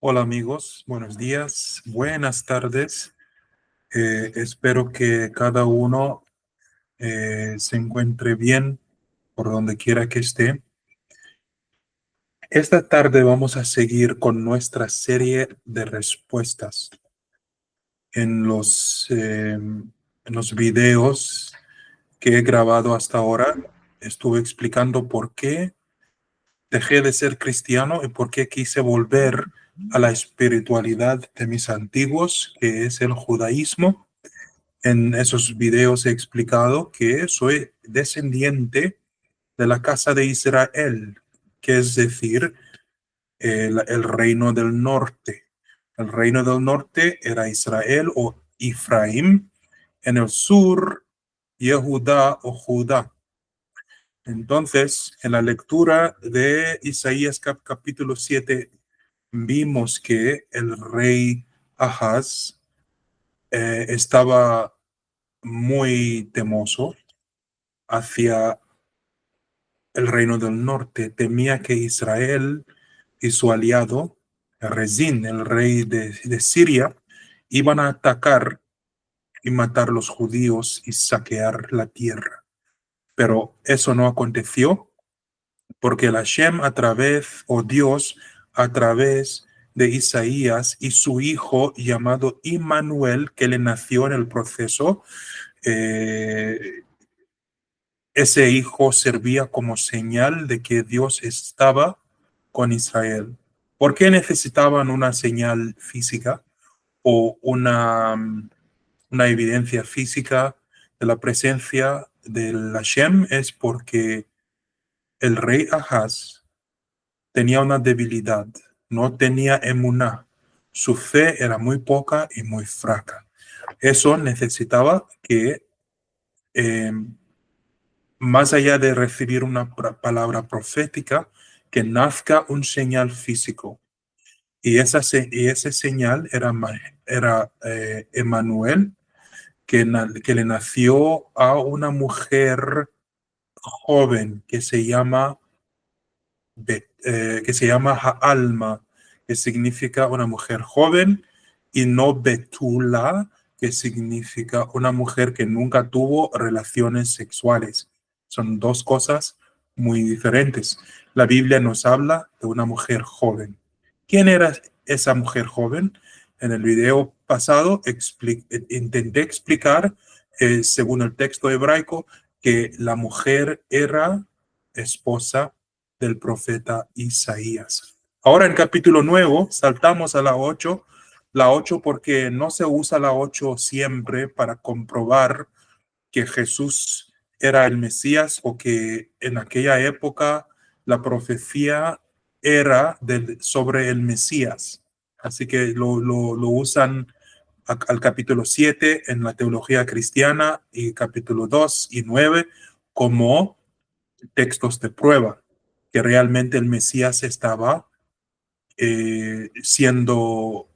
Hola amigos, buenos días, buenas tardes. Espero que cada uno se encuentre bien por donde quiera que esté. Esta tarde vamos a seguir con nuestra serie de respuestas. En los videos que he grabado hasta ahora, estuve explicando por qué dejé de ser cristiano y por qué quise volver a la espiritualidad de mis antiguos, que es el judaísmo. En esos videos he explicado que soy descendiente de la casa de Israel, que es decir, el reino del norte. El reino del norte era Israel o Efraín, en el sur, Yehudá o Judá. Entonces, en la lectura de Isaías capítulo 7, vimos que el rey Ahaz estaba muy temoso hacia el reino del norte. Temía que Israel y su aliado, Rezín, el rey de Siria, iban a atacar y matar a los judíos y saquear la tierra. Pero eso no aconteció porque el Hashem a través, o Dios a través de Isaías y su hijo llamado Immanuel, que le nació en el proceso, eh, ese hijo servía como señal de que Dios estaba con Israel. ¿Por qué necesitaban una señal física o una evidencia física de la presencia del Hashem? Es porque el rey Ahaz tenía una debilidad, no tenía emuná. Su fe era muy poca y muy fraca. Eso necesitaba que eh, más allá de recibir una palabra profética, que nazca un señal físico. Y ese señal era Emmanuel, que le nació a una mujer joven que se llama Ha'alma, que significa una mujer joven, y no Betula, que significa una mujer que nunca tuvo relaciones sexuales. Son dos cosas muy diferentes. La Biblia nos habla de una mujer joven. ¿Quién era esa mujer joven? En el video pasado intenté explicar, según el texto hebraico, que la mujer era esposa del profeta Isaías. Ahora en capítulo nuevo saltamos a la 8 porque no se usa la 8 siempre para comprobar que Jesús era el Mesías o que en aquella época la profecía era sobre el Mesías. Así que lo usan al capítulo 7 en la teología cristiana y capítulo 2 y 9 como textos de prueba, que realmente el Mesías estaba siendo,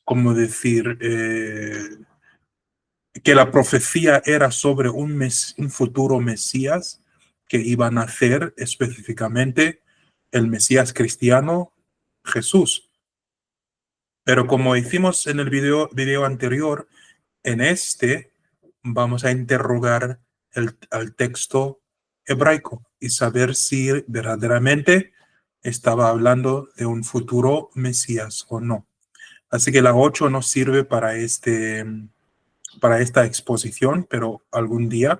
¿cómo decir? Que la profecía era sobre un futuro Mesías que iba a nacer específicamente el Mesías cristiano, Jesús. Pero como hicimos en el video anterior, en este vamos a interrogar al texto hebraico y saber si verdaderamente estaba hablando de un futuro Mesías o no. Así que la 8 nos sirve para esta exposición, pero algún día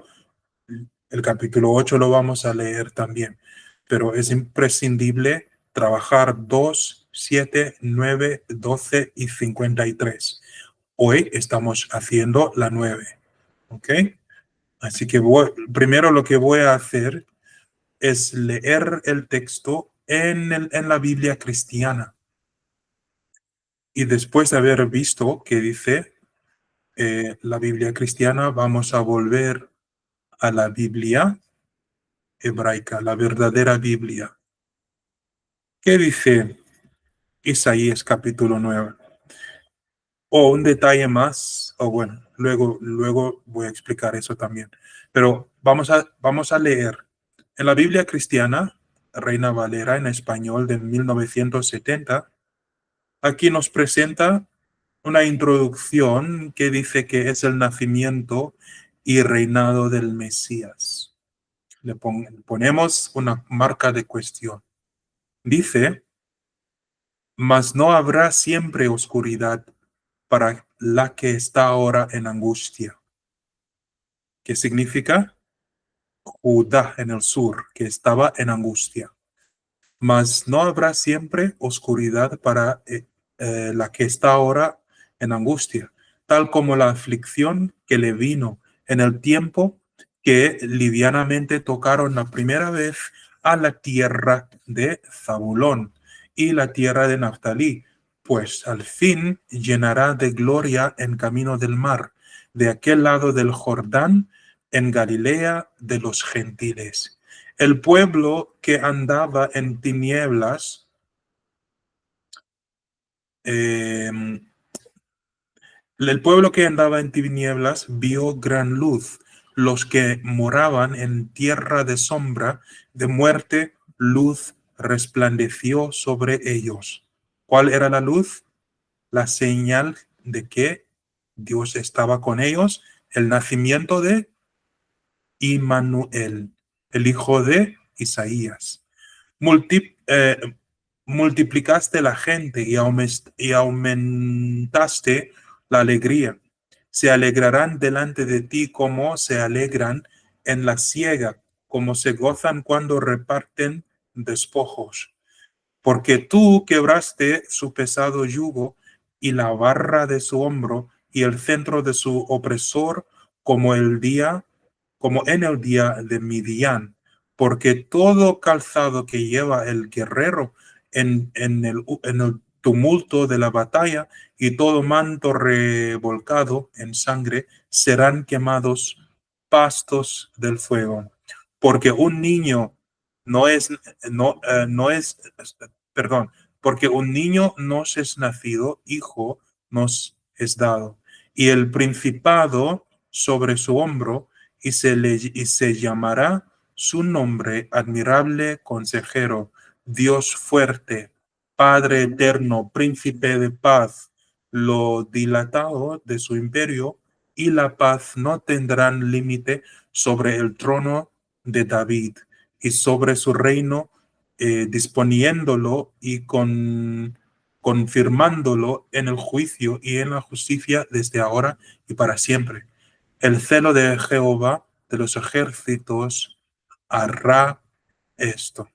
el capítulo 8 lo vamos a leer también. Pero es imprescindible trabajar 2, 7, 9, 12 y 53. Hoy estamos haciendo la 9. ¿Ok? Así que primero lo que voy a hacer es leer el texto en la Biblia cristiana. Y después de haber visto qué dice la Biblia cristiana, vamos a volver a la Biblia hebraica, la verdadera Biblia. ¿Qué dice Isaías capítulo 9? O un detalle más, o bueno, luego voy a explicar eso también. Pero vamos a leer. En la Biblia cristiana, Reina Valera en español de 1970, aquí nos presenta una introducción que dice que es el nacimiento y reinado del Mesías. Ponemos una marca de cuestión. Dice, mas no habrá siempre oscuridad para la que está ahora en angustia. ¿Qué significa? Judá en el sur, que estaba en angustia. Mas no habrá siempre oscuridad para la que está ahora en angustia, tal como la aflicción que le vino en el tiempo que livianamente tocaron la primera vez a la tierra de Zabulón y la tierra de Naftalí, pues al fin llenará de gloria en camino del mar, de aquel lado del Jordán, en Galilea de los gentiles. El pueblo que andaba en tinieblas, eh, el pueblo que andaba en tinieblas vio gran luz. Los que moraban en tierra de sombra, de muerte, luz resplandeció sobre ellos. ¿Cuál era la luz? La señal de que Dios estaba con ellos, el nacimiento de Immanuel, el hijo de Isaías. Multi- eh, multiplicaste la gente y aumentaste la alegría. Se alegrarán delante de ti como se alegran en la siega, como se gozan cuando reparten despojos. Porque tú quebraste su pesado yugo y la barra de su hombro y el centro de su opresor como el día, como en el día de Midian, porque todo calzado que lleva el guerrero en el tumulto de la batalla y todo manto revolcado en sangre serán quemados pastos del fuego. Porque un niño no es, no es, perdón, porque un niño nos es nacido, hijo nos es dado, y el principado sobre su hombro, y se llamará su nombre admirable consejero, Dios fuerte, Padre eterno, príncipe de paz. Lo dilatado de su imperio y la paz no tendrán límite sobre el trono de David y sobre su reino, disponiéndolo y confirmándolo en el juicio y en la justicia desde ahora y para siempre. El celo de Jehová de los ejércitos hará esto.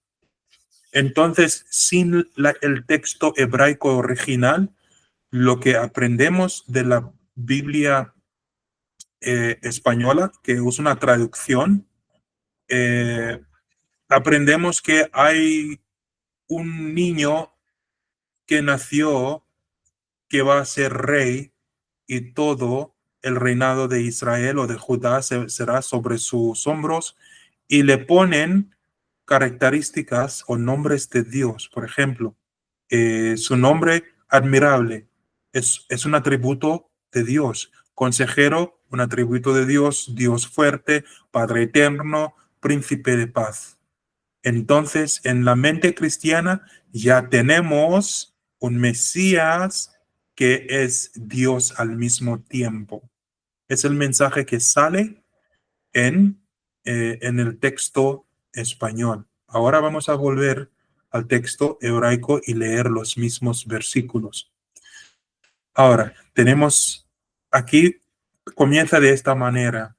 Entonces, sin el texto hebraico original, lo que aprendemos de la Biblia española, que es una traducción, eh, aprendemos que hay un niño que nació, que va a ser rey, y todo el reinado de Israel o de Judá será sobre sus hombros, y le ponen características o nombres de Dios. Por ejemplo, su nombre admirable es un atributo de Dios. Consejero, un atributo de Dios. Dios fuerte, Padre eterno, príncipe de paz. Entonces, en la mente cristiana ya tenemos un Mesías que es Dios al mismo tiempo. Es el mensaje que sale en el texto español. Ahora vamos a volver al texto hebraico y leer los mismos versículos. Ahora, tenemos aquí, comienza de esta manera.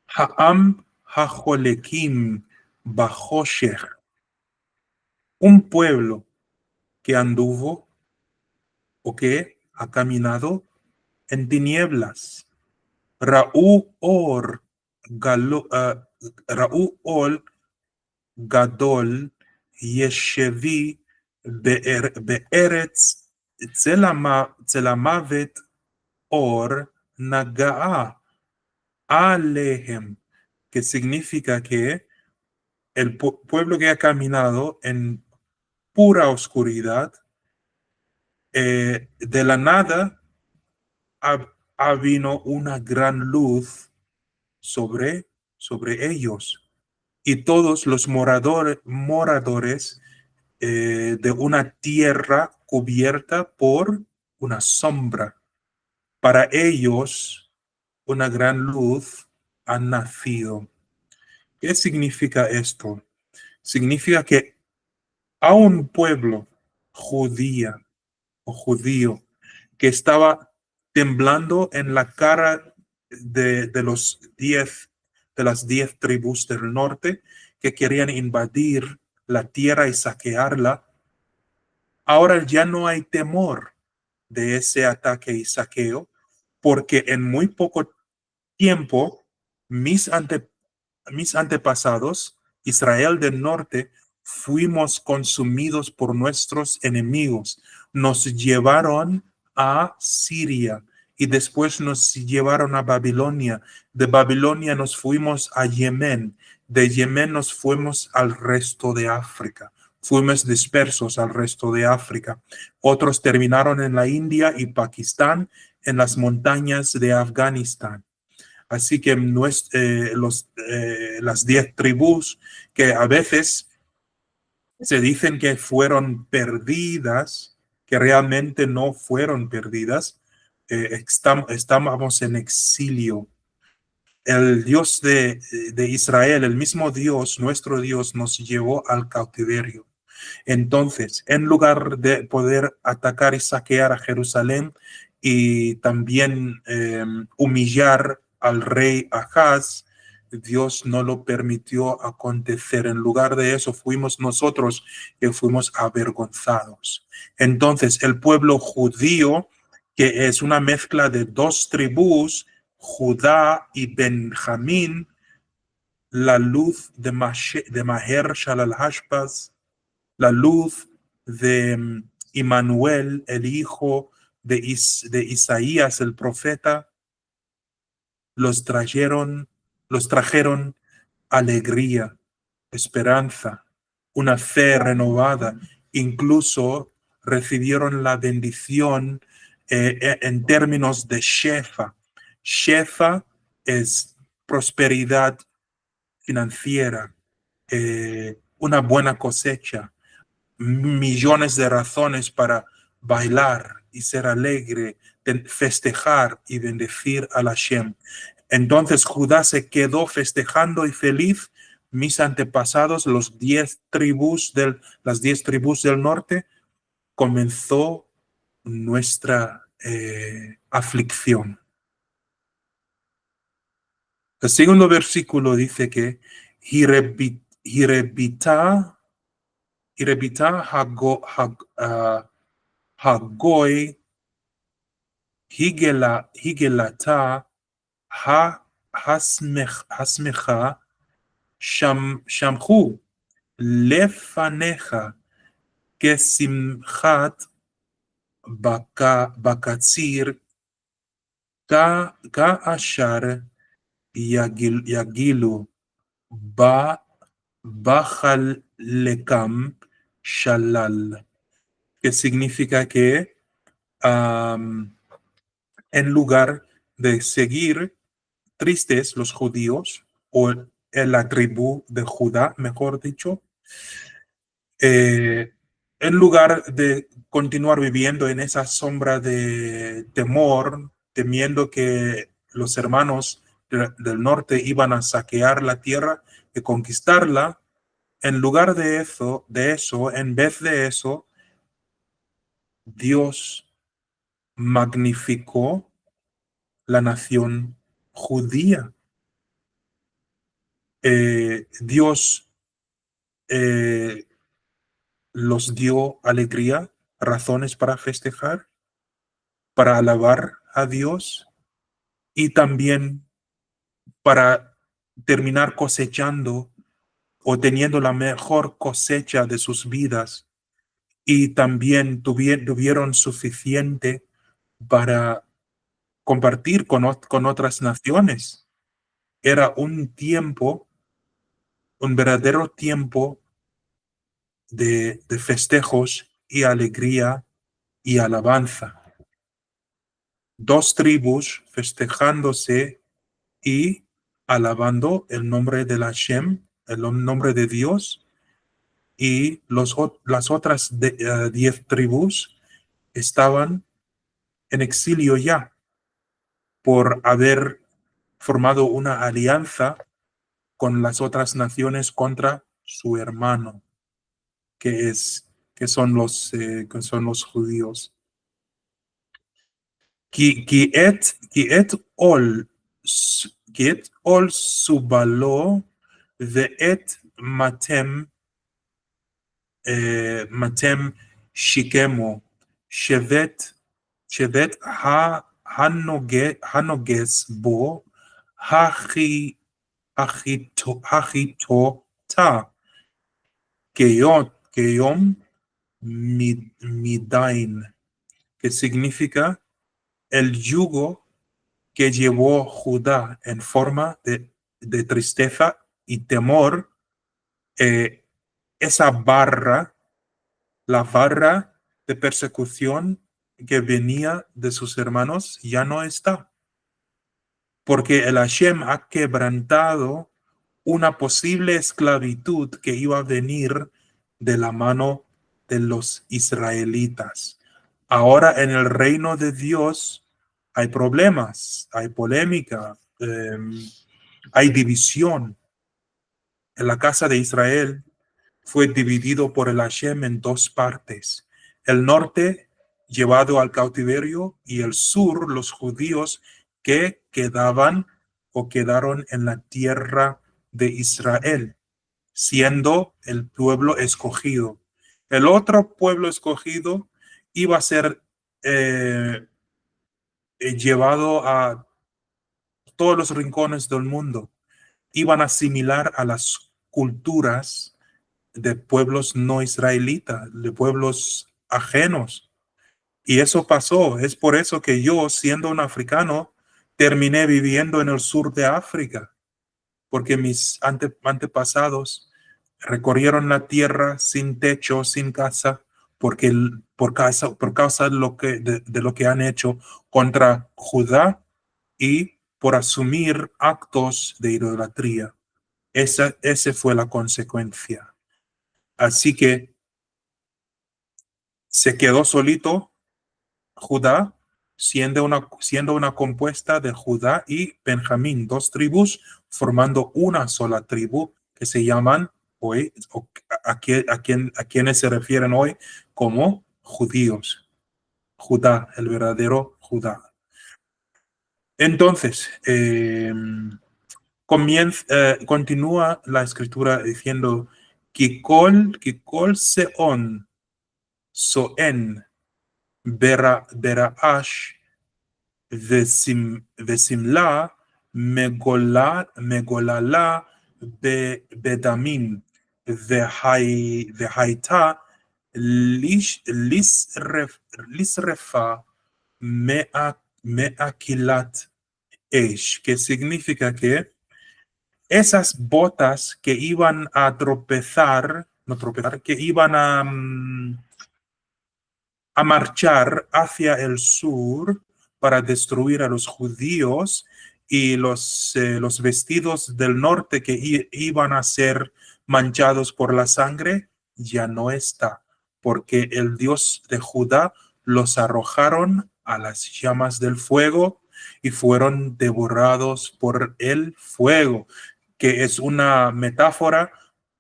Ha'am ha'jolekim bajoshech. Un pueblo que anduvo o que ha caminado en tinieblas. Ra'ú or, Ra'ú ol gadol yeshevi be'eretz tzelamovet or naga'a alehem, que significa que el pueblo que ha caminado en pura oscuridad, de la nada ha vino una gran luz sobre ellos. y todos los moradores de una tierra cubierta por una sombra. Para ellos, una gran luz ha nacido. ¿Qué significa esto? Significa que a un pueblo judía o judío que estaba temblando en la cara de los 10, de las 10 tribus del norte que querían invadir la tierra y saquearla, ahora ya no hay temor de ese ataque y saqueo, porque en muy poco tiempo mis, ante, mis antepasados, Israel del norte, fuimos consumidos por nuestros enemigos. Nos llevaron a Siria y después nos llevaron a Babilonia. De Babilonia nos fuimos a Yemen. De Yemen nos fuimos al resto de África. Fuimos dispersos al resto de África. Otros terminaron en la India y Pakistán, en las montañas de Afganistán. Así que las 10 tribus que a veces se dicen que fueron perdidas, que realmente no fueron perdidas, estábamos en exilio. El Dios de Israel, el mismo Dios, nuestro Dios, nos llevó al cautiverio. Entonces, en lugar de poder atacar y saquear a Jerusalén y también humillar al rey Ahaz, Dios no lo permitió acontecer. En lugar de eso, fuimos nosotros que fuimos avergonzados. Entonces, el pueblo judío, que es una mezcla de dos tribus, Judá y Benjamín, la luz de Maher Shalal Hashbaz, la luz de Immanuel, el hijo de Isaías, el profeta, los trajeron alegría, esperanza, una fe renovada, incluso recibieron la bendición en términos de Shefa. Shefa es prosperidad financiera, una buena cosecha, millones de razones para bailar y ser alegre, festejar y bendecir a Hashem. Entonces Judá se quedó festejando y feliz. Mis antepasados, las 10 tribus del norte, comenzó nuestra aflicción. El segundo versículo dice que Hirebita Hagoy Higelata Hasmecha Shamhu Lefaneja Kesimchat Bakatsir Ka Ashar Yagilu Bajal Lekam Shalal, que significa que en lugar de seguir tristes los judíos, o la tribu de Judá, mejor dicho, en lugar de continuar viviendo en esa sombra de temor, temiendo que los hermanos del norte iban a saquear la tierra y conquistarla, en lugar de eso, en vez de eso, Dios magnificó la nación judía. Dios los dio alegría, razones para festejar, para alabar a Dios y también para terminar cosechando o teniendo la mejor cosecha de sus vidas, y también tuvieron suficiente para compartir con otras naciones. Era un tiempo, un verdadero tiempo de festejos y alegría y alabanza. Dos tribus festejándose y alabando el nombre de Hashem el nombre de Dios, y las otras 10 tribus estaban en exilio ya por haber formado una alianza con las otras naciones contra su hermano, que es que son los judíos. כי את עול סובלו ואת מתם שיקמו, שבת הנוגס בו החיתותה כיום midin, que significa el yugo que llevó Judá en forma de tristeza y temor. Esa barra, la barra de persecución que venía de sus hermanos, ya no está, porque el Hashem ha quebrantado una posible esclavitud que iba a venir de la mano de los israelitas. Ahora en el reino de Dios hay problemas, hay polémica, hay división. En la casa de Israel fue dividido por el Hashem en dos partes. El norte llevado al cautiverio y el sur, los judíos que quedaban o quedaron en la tierra de Israel, siendo el pueblo escogido. El otro pueblo escogido iba a ser llevado a todos los rincones del mundo. Iban a asimilar a las culturas de pueblos no israelitas, de pueblos ajenos. Y eso pasó. Es por eso que yo, siendo un africano, terminé viviendo en el sur de África, porque mis antepasados recorrieron la tierra sin techo, sin casa, porque por causa de lo que han hecho contra Judá y por asumir actos de idolatría. Esa fue la consecuencia. Así que se quedó solito Judá, siendo una compuesta de Judá y Benjamín, dos tribus, formando una sola tribu que se llaman hoy, a quienes se refieren hoy como judíos. Judá, el verdadero Judá. Entonces, continúa la escritura diciendo, Kikol seon soen beraash ושמלה מגוללה בדמים, והייתה לשרפה מאכילת אש, que significa que esas botas que iban a tropezar, que iban a marchar hacia el sur para destruir a los judíos, y los vestidos del norte que iban a ser manchados por la sangre ya no está, porque el Dios de Judá los arrojaron a las llamas del fuego y fueron devorados por el fuego, que es una metáfora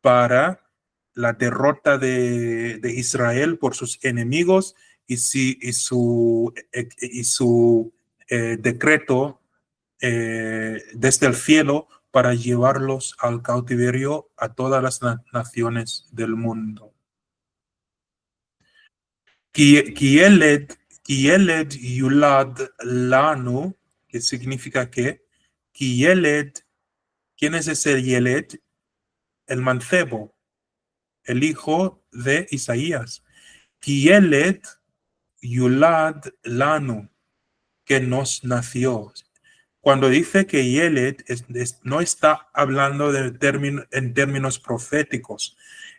para la derrota de Israel por sus enemigos y su decreto desde el cielo para llevarlos al cautiverio a todas las naciones del mundo. Kieled yulad lanu, que significa que Kieled, ¿quién es ese Yeled? El mancebo, el hijo de Isaías. Kieled yulad lanu, que nos nació. Cuando dice que Yeled no está hablando en términos proféticos,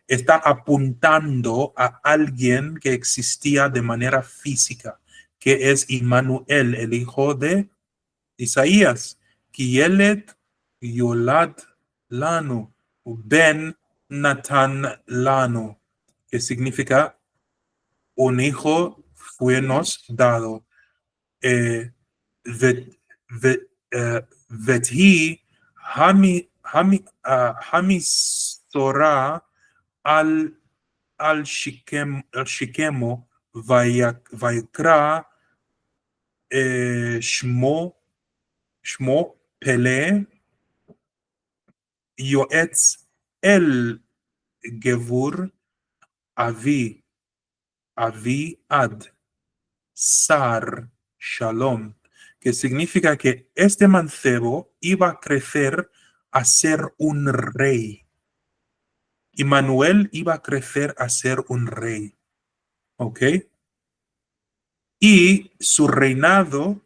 está apuntando a alguien que existía de manera física, que es Immanuel, el hijo de Isaías. Ki Yeled Yolad Lanu, Ben Natan Lano, que significa un hijo fue nos dado. Vethi Hamisora al Shikemo Vayikra Shmo Pele Yoetz El Gevur Avi Ad Sar Shalom, que significa que este mancebo iba a crecer a ser un rey. Y Manuel iba a crecer a ser un rey. ¿Ok? Y su reinado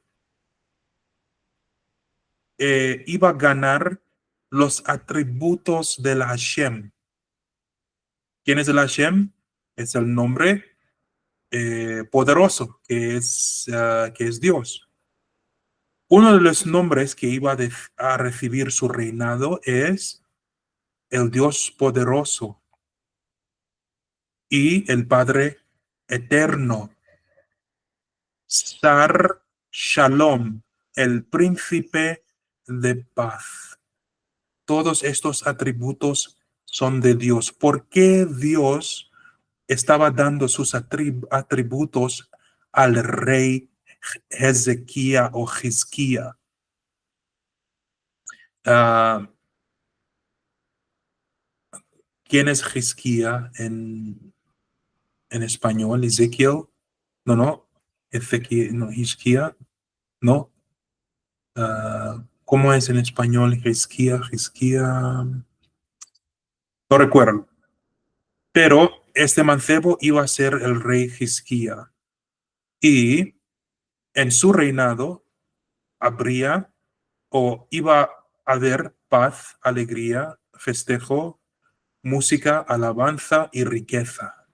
iba a ganar los atributos del Hashem. ¿Quién es el Hashem? Es el nombre poderoso, que es Dios. Uno de los nombres que iba a recibir su reinado es el Dios poderoso y el Padre eterno. Sar Shalom, el príncipe de paz. Todos estos atributos son de Dios. ¿Por qué Dios estaba dando sus atributos al rey Ezequiel o Hizquía? ¿Quién es Hizquía en español? Ezequiel. No. Ezequiel, no, Hizquía, no. ¿Cómo es en español? Hizquía. No recuerdo. Pero este mancebo iba a ser el rey Hizquía. Y en su reinado habría o iba a haber paz, alegría, festejo, música, alabanza y riqueza.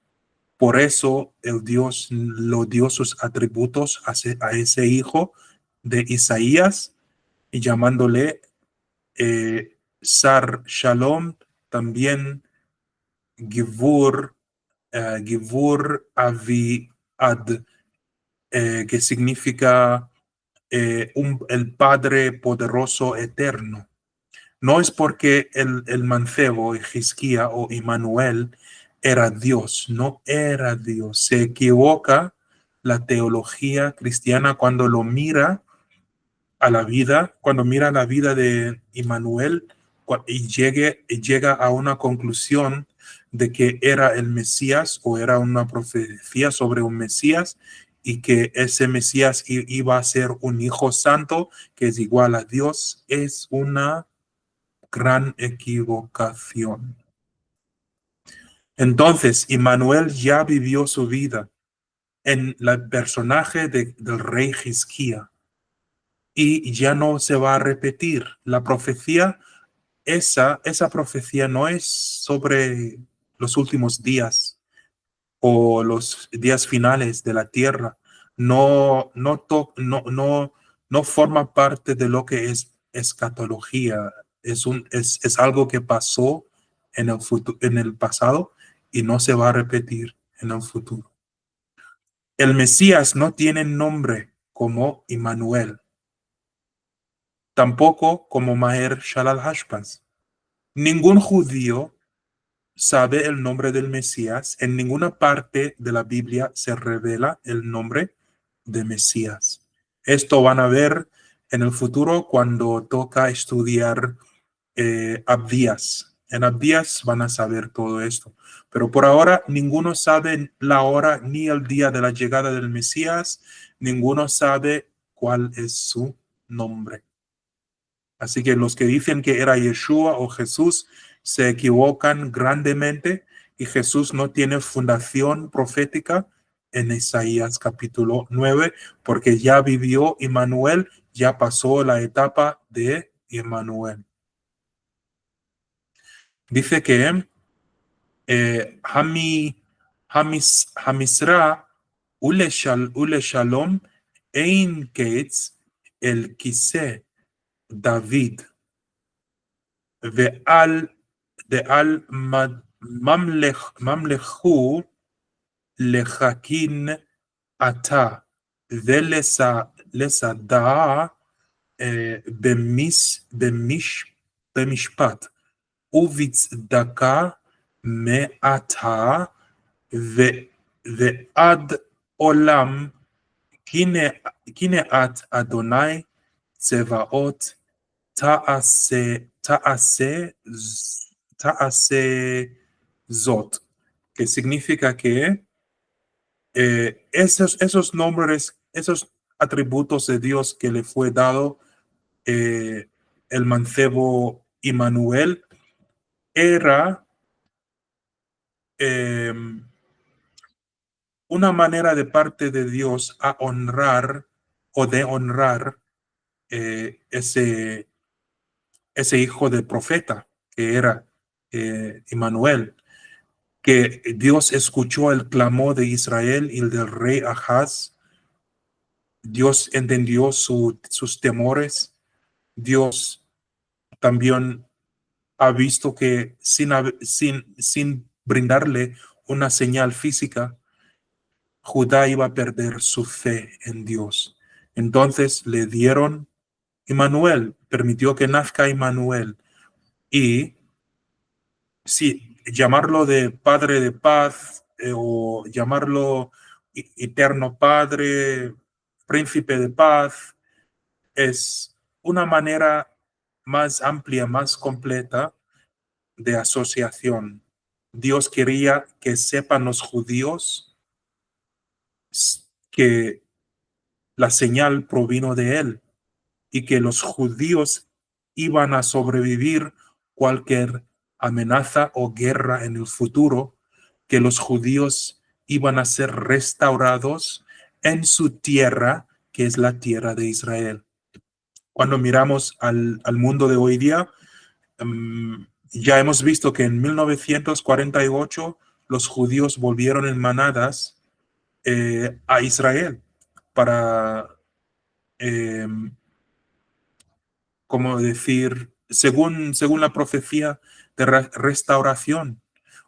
Por eso el Dios lo dio sus atributos a ese hijo de Isaías y llamándole Sar Shalom, también Givur Aviad, que significa el Padre poderoso eterno. No es porque el mancebo, Hizquía o Immanuel, era Dios, no era Dios. Se equivoca la teología cristiana cuando lo mira a la vida, cuando mira la vida de Immanuel y llega a una conclusión de que era el Mesías o era una profecía sobre un Mesías y que ese Mesías iba a ser un hijo santo que es igual a Dios, es una gran equivocación. Entonces, Immanuel ya vivió su vida en el personaje del rey Hizquía y ya no se va a repetir. La profecía, esa profecía no es sobre los últimos días o los días finales de la tierra. No forma parte de lo que es escatología. Es algo que pasó en el pasado y no se va a repetir en el futuro. El Mesías no tiene nombre como Immanuel, tampoco como Maher Shalal Hashbaz. Ningún judío sabe el nombre del Mesías. En ninguna parte de la Biblia se revela el nombre de Mesías. Esto van a ver en el futuro cuando toca estudiar Abdías. En Abdías van a saber todo esto. Pero por ahora ninguno sabe la hora ni el día de la llegada del Mesías. Ninguno sabe cuál es su nombre. Así que los que dicen que era Yeshua o Jesús se equivocan grandemente y Jesús no tiene fundación profética en Isaías capítulo 9 porque ya vivió Immanuel, ya pasó la etapa de Immanuel. Dice que Hamisra ule shalom ein ketz el kise David. Ve'al de Mamlechu lechakin ata ולסדה במשפט ובצדקה מעתה ועד עולם, קנאת אדוני צבאות תעשה zot, que significa que esos nombres, esos atributos de Dios que le fue dado el mancebo Immanuel, era una manera de parte de Dios a honrar o de honrar ese hijo de profeta que era Immanuel, que Dios escuchó el clamor de Israel y del rey Ahaz. Dios entendió sus temores. Dios también ha visto que sin brindarle una señal física, Judá iba a perder su fe en Dios. Entonces le dieron Immanuel, permitió que nazca Immanuel. Y sí, llamarlo de Padre de Paz o llamarlo Eterno Padre, Príncipe de Paz, es una manera más amplia, más completa de asociación. Dios quería que sepan los judíos que la señal provino de él y que los judíos iban a sobrevivir cualquier amenaza o guerra en el futuro, que los judíos iban a ser restaurados en su tierra, que es la tierra de Israel. Cuando miramos al mundo de hoy día, ya hemos visto que en 1948 los judíos volvieron en manadas a Israel para, como decir, según la profecía de restauración,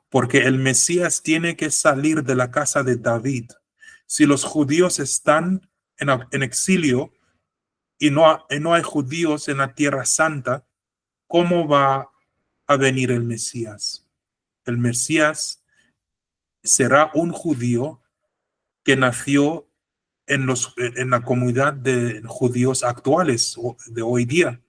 porque el Mesías tiene que salir de la casa de David. Si los judíos están en exilio y no hay judíos en la tierra santa, ¿cómo va a venir el Mesías? El Mesías será un judío que nació en la comunidad de judíos actuales de hoy día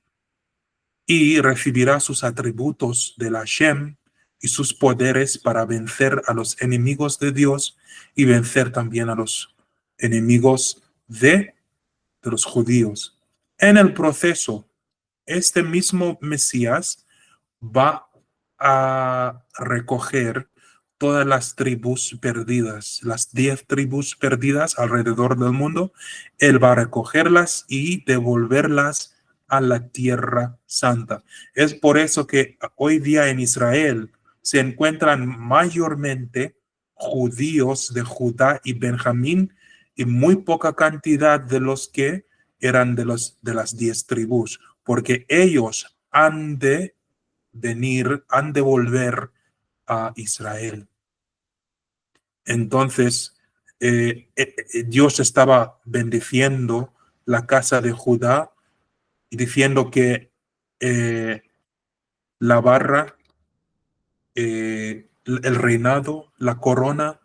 y recibirá sus atributos de la Hashem y sus poderes para vencer a los enemigos de Dios y vencer también a los enemigos de los judíos. En el proceso, este mismo Mesías va a recoger todas las tribus perdidas, las 10 tribus perdidas alrededor del mundo. Él va a recogerlas y devolverlas a la tierra santa. Es por eso que hoy día en Israel se encuentran mayormente judíos de Judá y Benjamín y muy poca cantidad de los que eran de las 10 tribus, porque ellos han de volver a Israel. Entonces, Dios estaba bendiciendo la casa de Judá y diciendo que la barra, el reinado, la corona,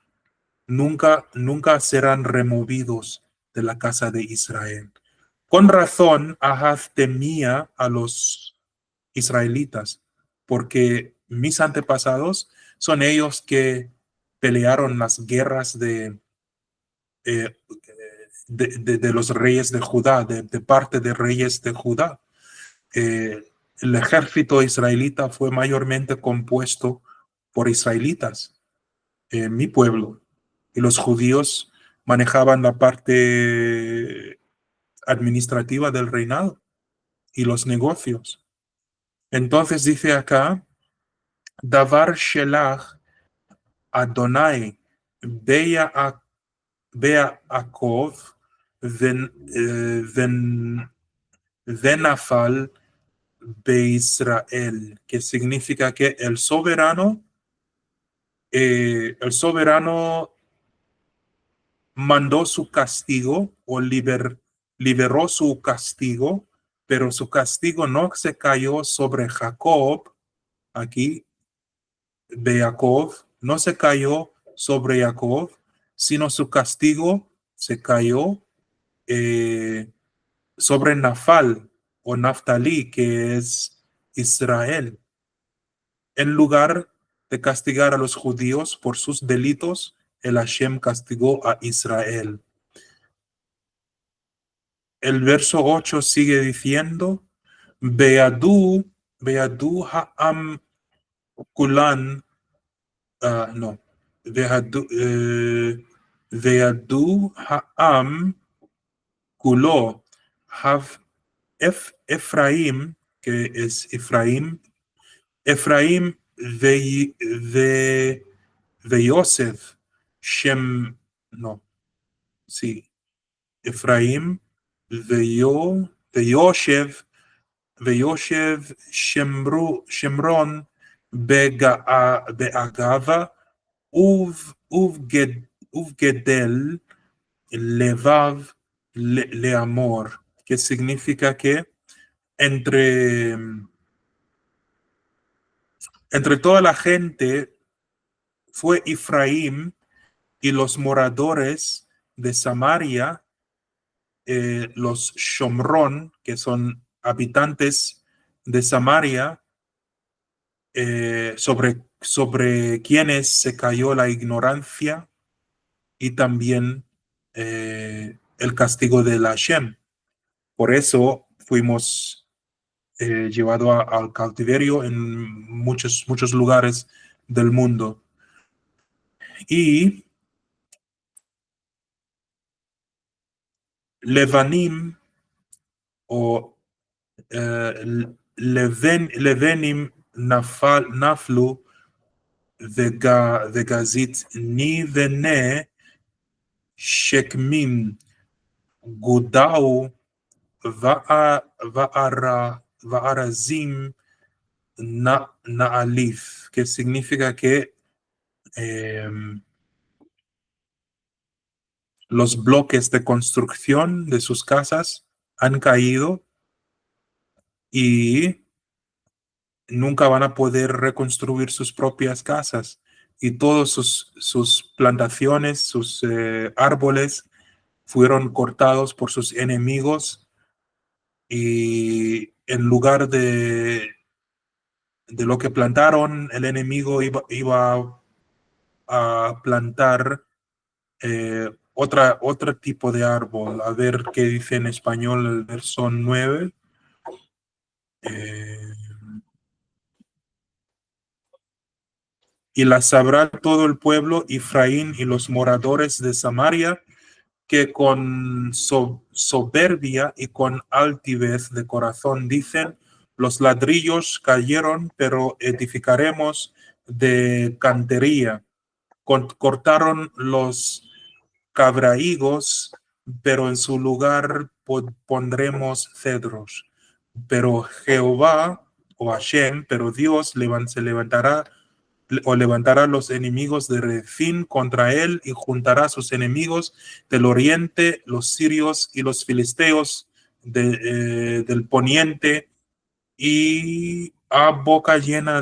nunca serán removidos de la casa de Israel. Con razón, Ahaz temía a los israelitas, porque mis antepasados son ellos que pelearon las guerras eh, de los reyes de Judá, de parte de reyes de Judá. El ejército israelita fue mayormente compuesto por israelitas en mi pueblo, y los judíos manejaban la parte administrativa del reinado y los negocios. Entonces dice acá, Davar Shelach Adonai Be'akov Venafal Israel, que significa que el soberano mandó su castigo o liberó su castigo, pero su castigo no se cayó sobre Jacob, aquí de Jacob, no se cayó sobre Jacob, sino su castigo se cayó sobre Nafal o Naftalí, que es Israel. En lugar de castigar a los judíos por sus delitos, el Hashem castigó a Israel. El verso 8 sigue diciendo, Beadu ha'am kulan, no, Beadu ha'am kulo, have Efraim, que es Efraim de Yosef, Shem, no, sí, Efraim de Yoshev Shemron Be'agava Uvgedel Levav Leamor, que significa que entre, entre toda la gente fue Efraín y los moradores de Samaria, los Shomron, que son habitantes de Samaria, sobre quienes se cayó la ignorancia y también el castigo de la Hashem. Por eso fuimos llevados al cautiverio en muchos lugares del mundo. Y Levanim o Levenim Naflu Vegazit Nivene Shekmin Gudau Va'arazim Na'alif, que significa que los bloques de construcción de sus casas han caído y nunca van a poder reconstruir sus propias casas. Y todas sus plantaciones, sus árboles fueron cortados por sus enemigos y en lugar de lo que plantaron, el enemigo iba a plantar otro tipo de árbol. A ver qué dice en español el verso 9. Y la sabrá todo el pueblo, Efraín y los moradores de Samaria, que con soberbia y con altivez de corazón dicen, los ladrillos cayeron, pero edificaremos de cantería. Cortaron los cabraigos, pero en su lugar pondremos cedros. Pero Jehová, o Hashem, pero Dios se levantará los enemigos de Refín contra él y juntará a sus enemigos del oriente, los sirios y los filisteos del poniente, y a boca llena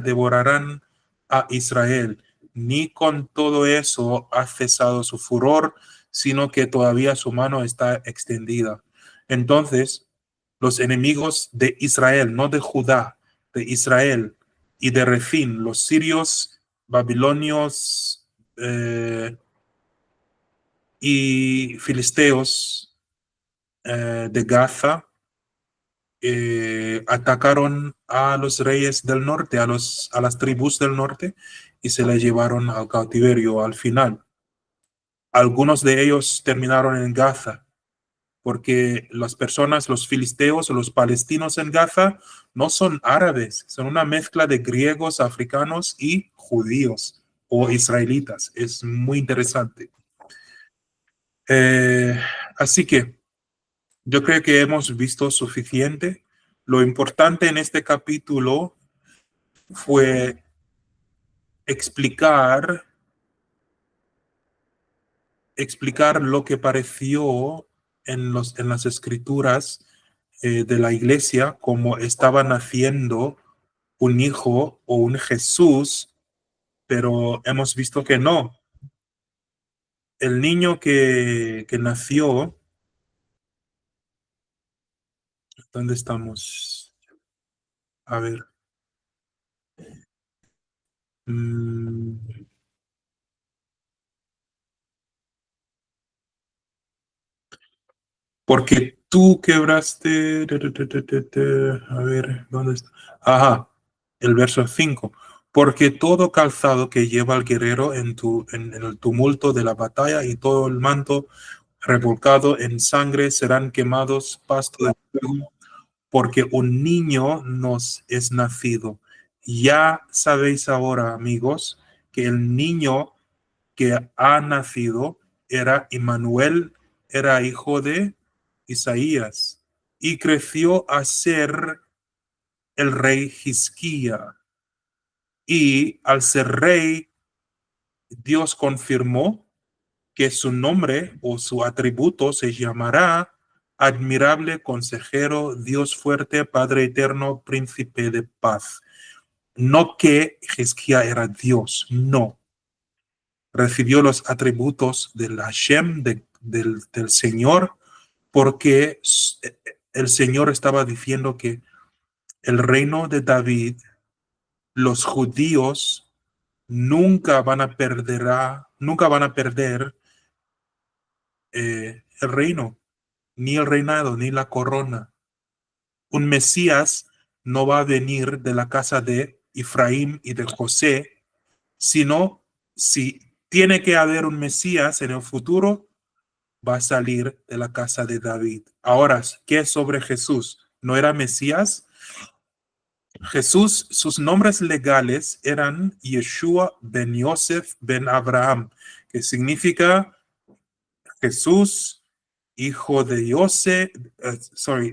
devorarán a Israel. Ni con todo eso ha cesado su furor, sino que todavía su mano está extendida. Entonces, los enemigos de Israel, no de Judá, de Israel y de Refín, los sirios, babilonios y filisteos de Gaza, atacaron a los reyes del norte, a las tribus del norte, y se les llevaron al cautiverio al final. Algunos de ellos terminaron en Gaza, porque las personas, los filisteos o los palestinos en Gaza, no son árabes, son una mezcla de griegos, africanos y judíos o israelitas. Es muy interesante. Así que yo creo que hemos visto suficiente Lo importante en este capítulo fue explicar lo que pareció en las escrituras de la iglesia, como estaba naciendo un hijo o un Jesús, pero hemos visto que no. El niño que nació, ¿dónde estamos? A ver. mm, Porque tú quebraste. A ver, ¿dónde está? Ajá, el verso 5. Porque todo calzado que lleva el guerrero en el tumulto de la batalla y todo el manto revolcado en sangre serán quemados pasto de fuego, porque un niño nos es nacido. Ya sabéis ahora, amigos, que el niño que ha nacido era Immanuel, era hijo de Isaías, y creció a ser el rey Hizquía. Y al ser rey, Dios confirmó que su nombre o su atributo se llamará admirable consejero, Dios fuerte, Padre eterno, príncipe de paz. No que Hizquía era Dios, no. Recibió los atributos del Hashem, del Señor, porque el Señor estaba diciendo que el reino de David, los judíos nunca van a perder el reino, ni el reinado, ni la corona. Un Mesías no va a venir de la casa de Efraín y de José, sino si tiene que haber un Mesías en el futuro, va a salir de la casa de David. Ahora, ¿qué es sobre Jesús? ¿No era Mesías? Jesús, sus nombres legales eran Yeshua ben Yosef ben Abraham, que significa Jesús, hijo de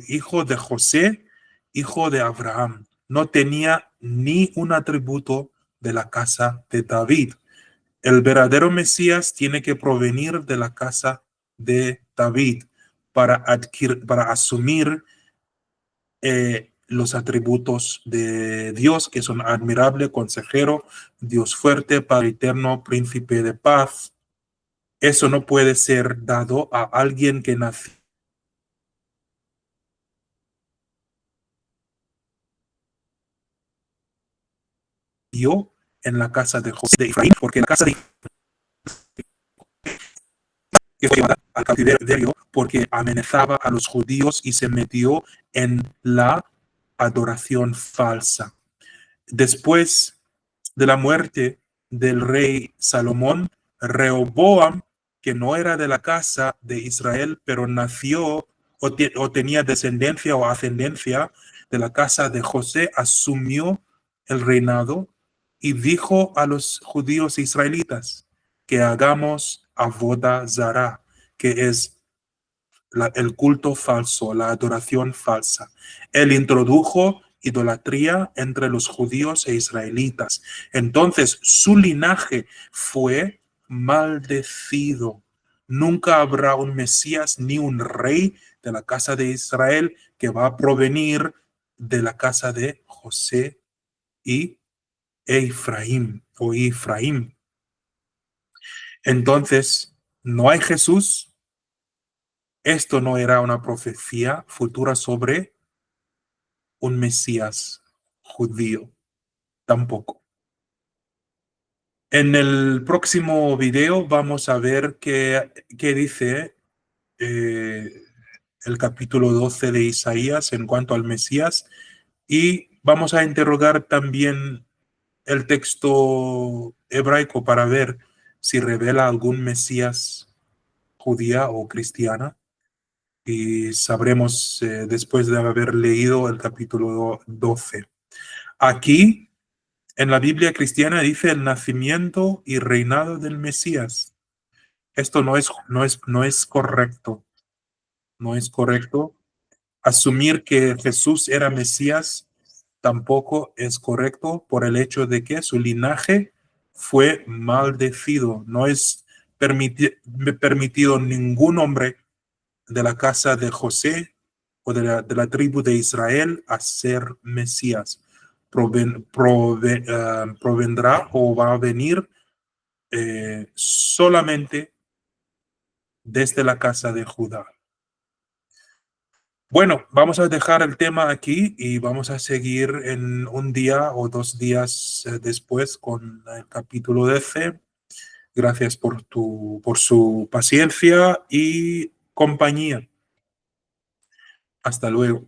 hijo de José, hijo de Abraham. No tenía ni un atributo de la casa de David. El verdadero Mesías tiene que provenir de la casa de David para asumir los atributos de Dios, que son admirable, consejero, Dios fuerte, Padre eterno, príncipe de paz. Eso no puede ser dado a alguien que nació en la casa de José de Efraín, porque la casa de que fue llevada al cautiverio porque amenazaba a los judíos y se metió en la adoración falsa. Después de la muerte del rey Salomón, Rehoboam, que no era de la casa de Israel, pero nació o tenía descendencia o ascendencia de la casa de José, asumió el reinado y dijo a los judíos israelitas que hagamos avoda zará, que es el culto falso, la adoración falsa. Él introdujo idolatría entre los judíos e israelitas. Entonces su linaje fue maldecido. Nunca habrá un Mesías ni un rey de la casa de Israel que va a provenir de la casa de José y Efraín o Efraín. Entonces, no hay Jesús. Esto no era una profecía futura sobre un Mesías judío, tampoco. En el próximo video vamos a ver qué dice eh, el capítulo 12 de Isaías en cuanto al Mesías y vamos a interrogar también el texto hebraico para ver si revela algún Mesías judía o cristiana y sabremos después de haber leído el capítulo 12. Aquí, en la Biblia cristiana, dice el nacimiento y reinado del Mesías. Esto no es correcto. No es correcto. asumir que Jesús era Mesías tampoco es correcto por el hecho de que su linaje fue maldecido. No es permitido ningún hombre de la casa de José o de la tribu de Israel a ser Mesías. Provendrá o va a venir solamente desde la casa de Judá. Bueno, vamos a dejar el tema aquí y vamos a seguir en un día o 2 días después con el capítulo de fe. Gracias por su paciencia y compañía. Hasta luego.